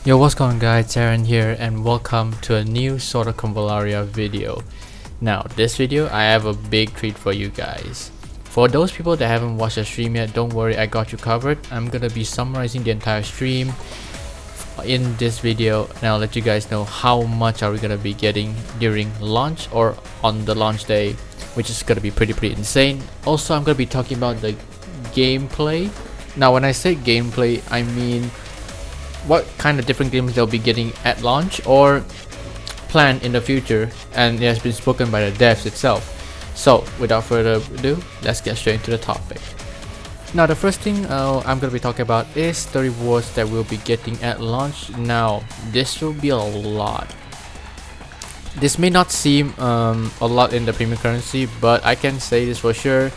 Yo, what's going on guys, Aaron here and welcome to a new sort of Convallaria video. Now this video I have a big treat for you guys. For those people that haven't watched the stream yet, don't worry, I got you covered. I'm gonna be summarizing the entire stream in this video and I'll let you guys know how much are we gonna be getting during launch or on the launch day, which is gonna be pretty insane. Also, I'm gonna be talking about the gameplay. Now when I say gameplay, I mean what kind of different games they'll be getting at launch or planned in the future, and it has been spoken by the devs itself. So without further ado, let's get straight into the topic. Now the first thing I'm going to be talking about is the rewards that we'll be getting at launch. Now this will be a lot. This may not seem a lot in the premium currency, but I can say this for sure,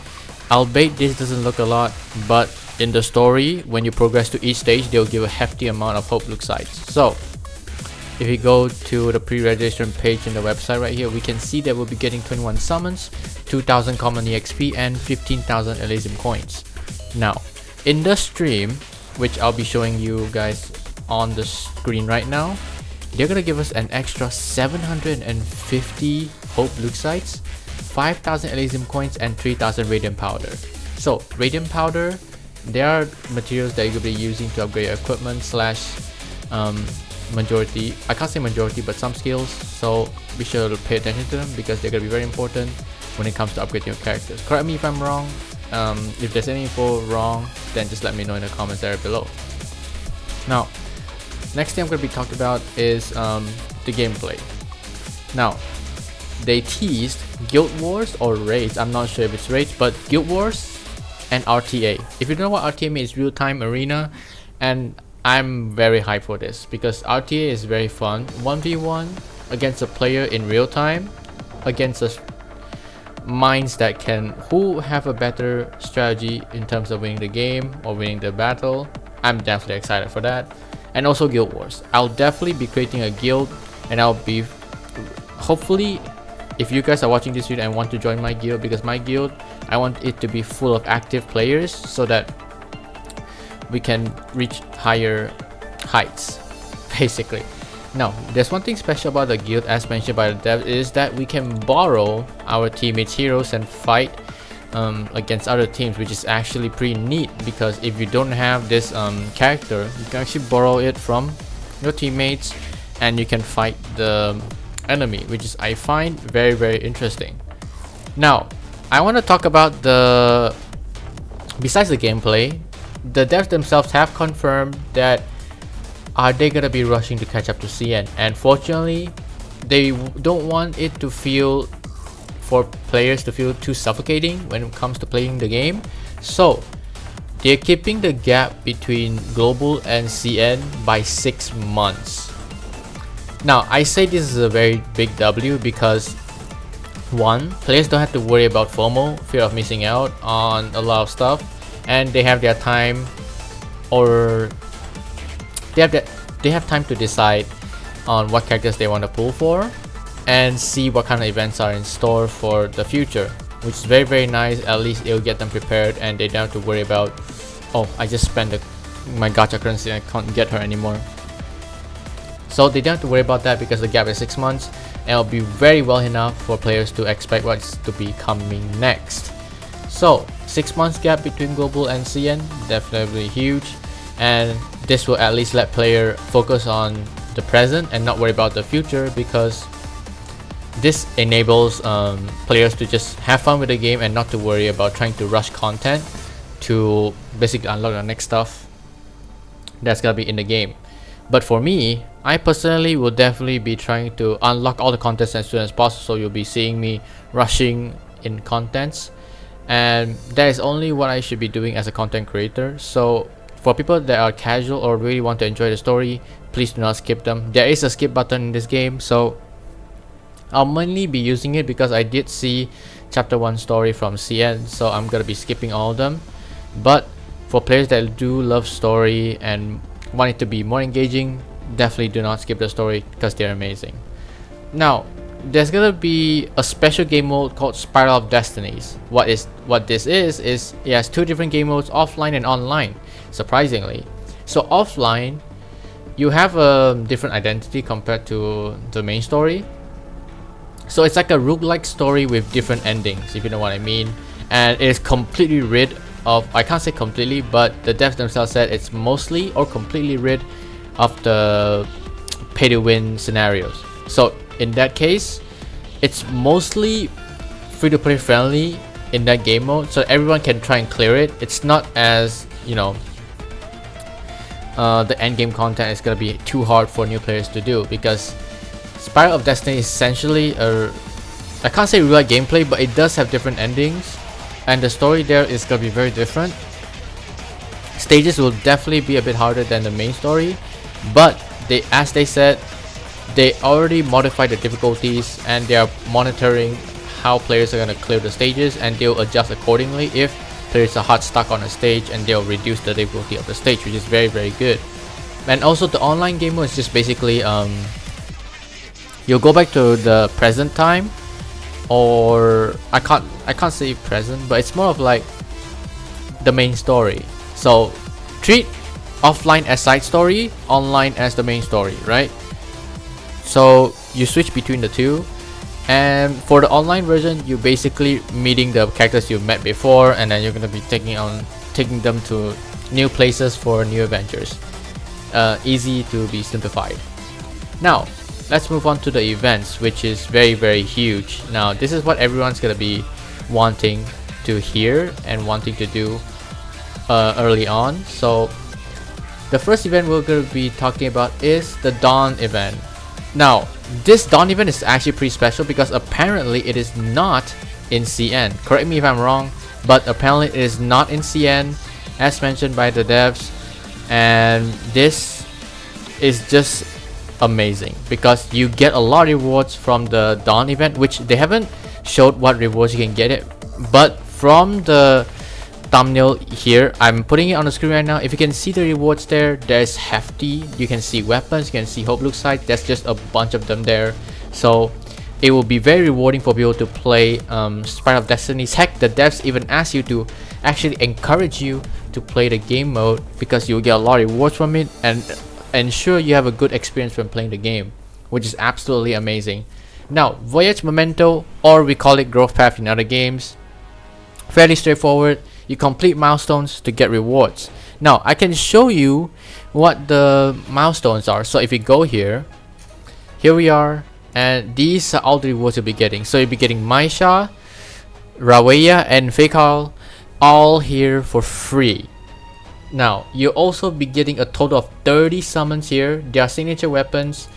albeit this doesn't look a lot, but in the story, when you progress to each stage, they'll give a hefty amount of hope look sites. So if you go to the pre-registration page in the website right here, we can see that we'll be getting 21 summons, 2000 common EXP and 15,000 Elysium coins. Now in the stream, which I'll be showing you guys on the screen right now, they're gonna give us an extra 750 hope look sites, 5,000 Elysium coins and 3,000 radiant powder. So radiant powder, there are materials that you'll be using to upgrade your equipment slash majority, I can't say majority, but some skills, so be sure to pay attention to them because they're going to be very important when it comes to upgrading your characters. Correct me if I'm wrong. If there's any info wrong, then just let me know in the comments area below. Now next thing I'm going to be talking about is the gameplay. Now they teased Guild Wars or Raids, I'm not sure if it's Raids, but Guild Wars and RTA. If you don't know what RTA means, real-time arena, and I'm very hyped for this because RTA is very fun. 1v1 against a player in real time, against minds that can who have a better strategy in terms of winning the game or winning the battle. I'm definitely excited for that. And also Guild Wars. I'll definitely be creating a guild, and I'll be hopefully, if you guys are watching this video and want to join my guild, because my guild, I want it to be full of active players so that we can reach higher heights, basically. Now there's one thing special about the guild, as mentioned by the dev, is that we can borrow our teammates' heroes and fight against other teams, which is actually pretty neat, because if you don't have this character, you can actually borrow it from your teammates and you can fight the enemy, which is I find very interesting. Now I want to talk about besides the gameplay, the devs themselves have confirmed that are they gonna be rushing to catch up to CN, and fortunately they don't want it to feel, for players to feel too suffocating when it comes to playing the game. So they're keeping the gap between global and CN by 6 months. Now I say this is a very big W because one, players don't have to worry about FOMO, fear of missing out on a lot of stuff, and they have their time, or they have time to decide on what characters they want to pull for and see what kind of events are in store for the future, which is very nice. At least it'll get them prepared and they don't have to worry about, oh, I just spent my gacha currency and I can't get her anymore. So they don't have to worry about that because the gap is 6 months, and it'll be very well enough for players to expect what's to be coming next. So 6 months gap between global and CN, definitely huge, and this will at least let player focus on the present and not worry about the future, because this enables players to just have fun with the game and not to worry about trying to rush content to basically unlock the next stuff that's gonna be in the game. But for me, I personally will definitely be trying to unlock all the contents as soon as possible, so you'll be seeing me rushing in contents, and that is only what I should be doing as a content creator. So for people that are casual or really want to enjoy the story, please do not skip them. There is a skip button in this game, so I'll mainly be using it because I did see chapter 1 story from CN, so I'm gonna be skipping all of them. But for players that do love story and want it to be more engaging, definitely do not skip the story because they're amazing. Now there's gonna be a special game mode called Spiral of Destinies. What this is it has two different game modes, offline and online, surprisingly. So offline, you have a different identity compared to the main story. So it's like a roguelike story with different endings, if you know what I mean. And it is completely rid of, I can't say completely, but the devs themselves said it's mostly or completely rid of the pay to win scenarios. So in that case, it's mostly free to play friendly in that game mode, so everyone can try and clear it. It's not as, you know, the end game content is gonna be too hard for new players to do, because Spiral of Destiny is essentially a, I can't say real gameplay, but it does have different endings, and the story there is gonna be very different. Stages will definitely be a bit harder than the main story, but they, as they said, they already modified the difficulties and they are monitoring how players are gonna clear the stages, and they'll adjust accordingly if players are hard stuck on a stage, and they'll reduce the difficulty of the stage, which is very, very good. And also the online game mode is just basically you'll go back to the present time, or I can't say present, but it's more of like the main story. So treat offline as side story, online as the main story, right? So you switch between the two, and for the online version, you basically meeting the characters you met before, and then you're gonna be taking them to new places for new adventures. Easy to be simplified. Now let's move on to the events, which is very, very huge. Now this is what everyone's gonna be wanting to hear and wanting to do early on. So the first event we're gonna be talking about is the Dawn event. Now this Dawn event is actually pretty special because apparently it is not in CN. Correct me if I'm wrong, but apparently it is not in CN as mentioned by the devs, and this is just amazing because you get a lot of rewards from the Dawn event, which they haven't showed what rewards you can get it, but from the thumbnail here, I'm putting it on the screen right now. If you can see the rewards there, there's hefty, you can see weapons, you can see hope look sight, there's just a bunch of them there. So it will be very rewarding for people to play Spiral of Destiny. Heck, the devs even ask you to actually encourage you to play the game mode because you'll get a lot of rewards from it and ensure you have a good experience when playing the game, which is absolutely amazing. Now, Voyage Memento, or we call it Growth Path in other games, fairly straightforward. You complete milestones to get rewards. Now, I can show you what the milestones are. So if you go here we are, and these are all the rewards you'll be getting. So you'll be getting Maisha, Rawaya, and Fekal, all here for free. Now, you'll also be getting a total of 30 summons here. Their signature weapons,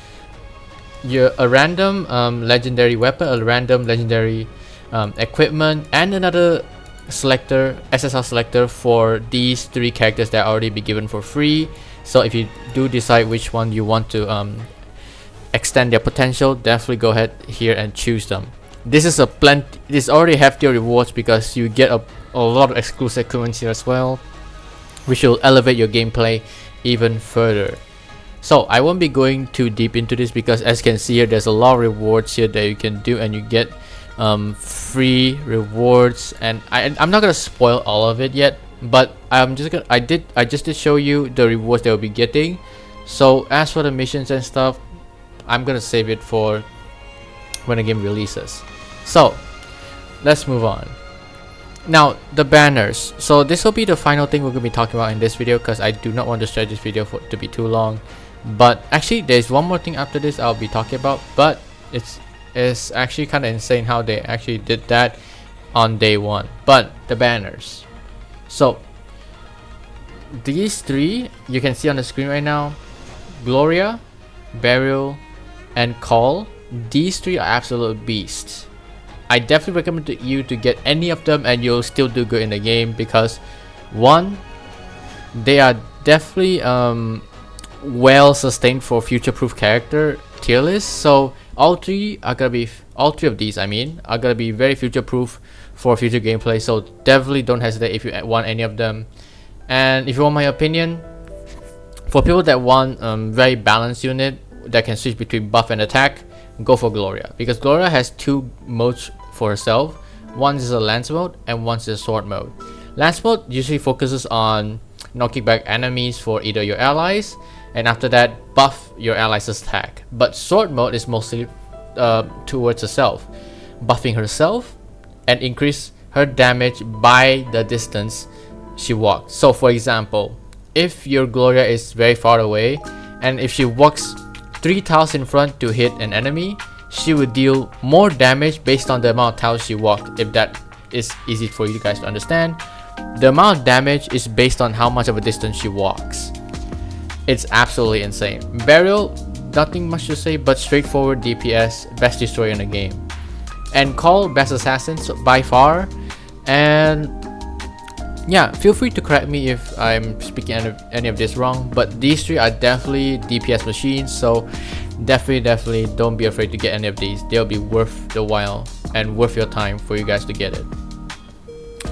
a random legendary weapon, a random legendary equipment, and another selector, SSR selector for these three characters that already be given for free. So if you do decide which one you want to extend their potential, definitely go ahead here and choose them. This is this already hefty rewards because you get a lot of exclusive equipment here as well, which will elevate your gameplay even further. So I won't be going too deep into this because as you can see here, there's a lot of rewards here that you can do, and you get free rewards, and I'm not gonna spoil all of it yet, but I'm just gonna I just did show you the rewards they will be getting. So as for the missions and stuff, I'm gonna save it for when the game releases. So let's move on. Now the banners. So this will be the final thing we're gonna be talking about in this video because I do not want to stretch this video to be too long. But actually there's one more thing after this I'll be talking about, but it's actually kind of insane how they actually did that on day one. But the banners, so these three you can see on the screen right now: Gloria, Burial, and Call. These three are absolute beasts. I definitely recommend you to get any of them and you'll still do good in the game because one, they are definitely well sustained for future-proof character tier list. So all three of these are gonna be very future-proof for future gameplay. So definitely don't hesitate if you want any of them. And if you want my opinion, for people that want very balanced unit that can switch between buff and attack, go for Gloria, because Gloria has two modes for herself. One is a lance mode and one is a sword mode. Lance mode usually focuses on knocking back enemies for either your allies, and after that buff your allies' attack. But sword mode is mostly towards herself, buffing herself and increase her damage by the distance she walks. So for example, if your Gloria is very far away and if she walks 3 tiles in front to hit an enemy, she would deal more damage based on the amount of tiles she walked. If that is easy for you guys to understand, the amount of damage is based on how much of a distance she walks. It's absolutely insane. Burial, nothing much to say, but straightforward DPS, best destroyer in the game. And Call, best assassin by far. And yeah, feel free to correct me if I'm speaking any of this wrong, but these 3 are definitely DPS machines, so definitely don't be afraid to get any of these. They'll be worth the while and worth your time for you guys to get it.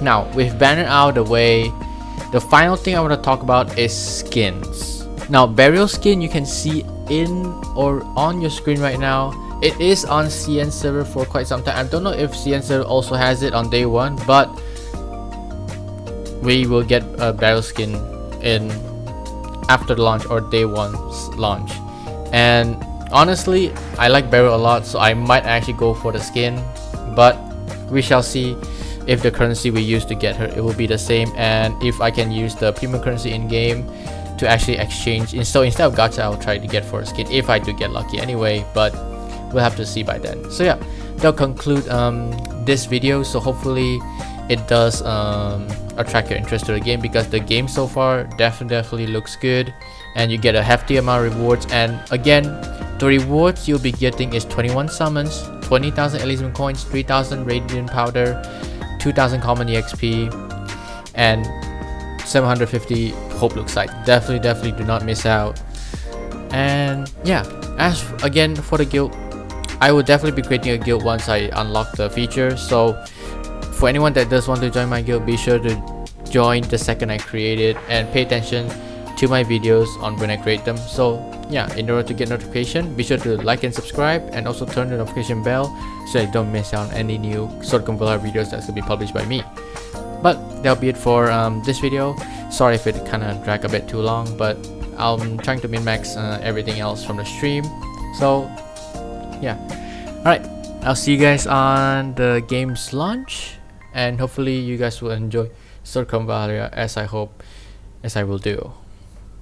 Now, with banner out of the way, the final thing I want to talk about is skins. Now, Burial skin you can see in or on your screen right now. It is on CN server for quite some time. I don't know if CN server also has it on day 1, but we will get a Burial skin in after the launch or day 1's launch. And honestly, I like Burial a lot, so I might actually go for the skin, but we shall see. If the currency we use to get her, it will be the same, and if I can use the premium currency in game to actually exchange. So instead of gacha, I'll try to get for a skin if I do get lucky anyway, but we'll have to see by then. So yeah, that'll conclude this video. So hopefully it does attract your interest to the game, because the game so far definitely looks good and you get a hefty amount of rewards. And again, the rewards you'll be getting is 21 summons, 20,000 Elysium coins, 3,000 radiant powder, 2,000 common EXP, and 750 hope looks like. Definitely do not miss out. And yeah, as again for the guild, I will definitely be creating a guild once I unlock the feature. So for anyone that does want to join my guild, be sure to join the second I create it, and pay attention to my videos on when I create them. So yeah, in order to get notification, be sure to like and subscribe, and also turn the notification bell so you don't miss out on any new Sword Convallaria videos that's gonna be published by me. But that'll be it for this video. Sorry if it kind of dragged a bit too long, but I'm trying to min-max everything else from the stream. So yeah, alright, I'll see you guys on the game's launch, and hopefully you guys will enjoy Sword Convallaria as I will do.